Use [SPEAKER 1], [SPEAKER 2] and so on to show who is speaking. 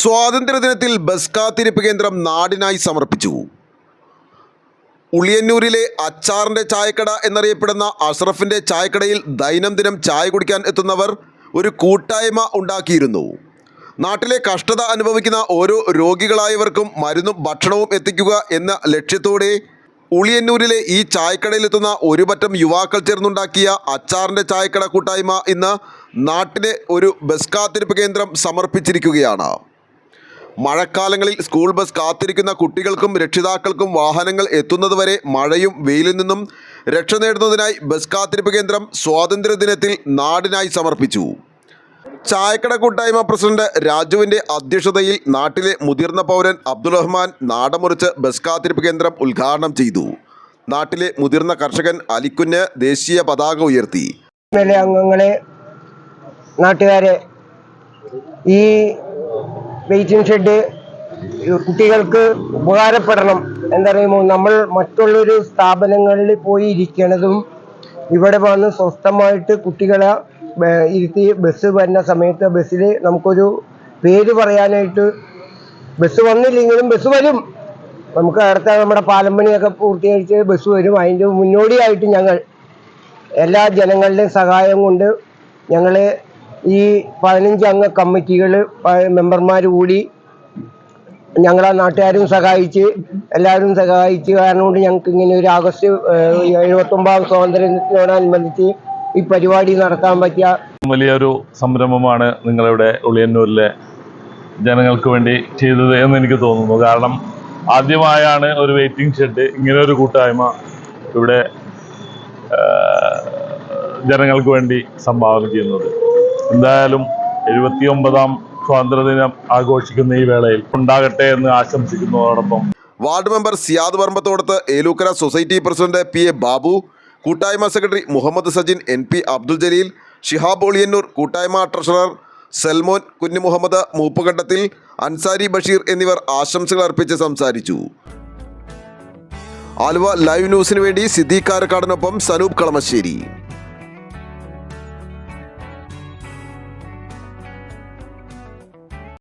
[SPEAKER 1] സ്വാതന്ത്ര്യദിനത്തിൽ bus കാത്തിരിപ്പ് കേന്ദ്രം നാടിനായി സമർപ്പിച്ചു. ഉളിയന്നൂരിലെ അച്ചാറിൻ്റെ ചായക്കട എന്നറിയപ്പെടുന്ന അഷ്റഫിൻ്റെ ചായക്കടയിൽ ദൈനംദിനം ചായ കുടിക്കാൻ എത്തുന്നവർ ഒരു കൂട്ടായ്മ ഉണ്ടാക്കിയിരുന്നു. നാട്ടിലെ കഷ്ടത അനുഭവിക്കുന്ന ഓരോ രോഗികളായവർക്കും മരുന്നും ഭക്ഷണവും എത്തിക്കുക എന്ന ലക്ഷ്യത്തോടെ ഉളിയന്നൂരിലെ ഈ ചായക്കടയിലെത്തുന്ന ഒരു പറ്റം യുവാക്കൾ ചേർന്നുണ്ടാക്കിയ അച്ചാറിൻ്റെ ചായക്കട കൂട്ടായ്മ ഇന്ന് നാട്ടിലെ ഒരു ബസ് കാത്തിരിപ്പ് കേന്ദ്രം സമർപ്പിച്ചിരിക്കുകയാണ്. മഴക്കാലങ്ങളിൽ സ്കൂൾ ബസ് കാത്തിരിക്കുന്ന കുട്ടികൾക്കും രക്ഷിതാക്കൾക്കും വാഹനങ്ങൾ എത്തുന്നതുവരെ മഴയും വെയിലിൽ നിന്നും രക്ഷ നേടുന്നതിനായി ബസ് കാത്തിരിപ്പ് കേന്ദ്രം സ്വാതന്ത്ര്യദിനത്തിൽ നാടിനായി സമർപ്പിച്ചു. ചായക്കട കൂട്ടായ്മ പ്രസിഡന്റ് രാജുവിൻ്റെ അധ്യക്ഷതയിൽ നാട്ടിലെ മുതിർന്ന പൗരൻ അബ്ദുൾ റഹ്മാൻ നാടമുറിച്ച് ബസ് കാത്തിരിപ്പ് കേന്ദ്രം ഉദ്ഘാടനം ചെയ്തു. നാട്ടിലെ മുതിർന്ന കർഷകൻ അലിക്കുഞ്ഞ് ദേശീയ പതാക ഉയർത്തി.
[SPEAKER 2] അംഗങ്ങളെ, നാട്ടുകാരെ, ഈ വെയിറ്റിംഗ് ഷെഡ് കുട്ടികൾക്ക് ഉപകാരപ്പെടണം. എന്തറിയുമോ, നമ്മൾ മറ്റുള്ളൊരു സ്ഥാപനങ്ങളിൽ പോയി ഇരിക്കണതും ഇവിടെ വന്ന് സ്വസ്ഥമായിട്ട് കുട്ടികളെ ഇരുത്തി ബസ് വരുന്ന സമയത്ത് ബസ്സിൽ നമുക്കൊരു പേര് പറയാനായിട്ട്, ബസ് വന്നില്ലെങ്കിലും ബസ് വരും. നമുക്ക് അടുത്ത നമ്മുടെ പാലമ്പണിയൊക്കെ പൂർത്തീകരിച്ച് ബസ് വരും. അതിൻ്റെ മുന്നോടിയായിട്ട് ഞങ്ങൾ എല്ലാ ജനങ്ങളുടെയും സഹായം കൊണ്ട് ഞങ്ങൾ ഈ 15 അംഗ കമ്മിറ്റികൾ മെമ്പർമാർ കൂടി ഞങ്ങളെ നാട്ടുകാരും സഹായിച്ച് എല്ലാവരും സഹായിച്ച് കാരണം കൊണ്ട് ഞങ്ങൾക്ക് ഇങ്ങനെ ഒരു ആഗസ്റ്റ് 79 സ്വാതന്ത്ര്യദിനത്തോടനുബന്ധിച്ച് ഈ പരിപാടി നടത്താൻ പറ്റിയ
[SPEAKER 3] വലിയൊരു സംരംഭമാണ് നിങ്ങളിവിടെ ഉളിയന്നൂരിലെ ജനങ്ങൾക്ക് വേണ്ടി ചെയ്തത് എന്ന് എനിക്ക് തോന്നുന്നു. കാരണം ആദ്യമായാണ് ഒരു വെയിറ്റിംഗ് ഷെഡ് ഇങ്ങനെ ഒരു കൂട്ടായ്മ ഇവിടെ ജനങ്ങൾക്ക് വേണ്ടി സംഭാവന ചെയ്യുന്നത്. എന്തായാലും 79ാം സ്വാതന്ത്ര്യദിനം ആഘോഷിക്കുന്ന ഈ വേളയിൽ ഉണ്ടാകട്ടെ എന്ന് ആശംസിക്കുന്നതോടൊപ്പം
[SPEAKER 1] ward member Siyad Parambathodath Elookkara society president P A Babu, കൂട്ടായ്മ സെക്രട്ടറി മുഹമ്മദ് സജിൻ, NP അബ്ദുൽ ജലീൽ, ഷിഹാബ് ഉളിയന്നൂർ, കൂട്ടായ്മ ട്രഷറർ സൽമോൻ, കുഞ്ഞു മുഹമ്മദ് മൂപ്പുകണ്ടത്തിൽ, അൻസാരി ബഷീർ എന്നിവർ ആശംസകൾ അർപ്പിച്ച് സംസാരിച്ചു. ആലുവ ലൈവ് ന്യൂസിനു വേണ്ടി സിദ്ദീഖ് കാരക്കാടിനൊപ്പം സനൂപ് കളമശ്ശേരി.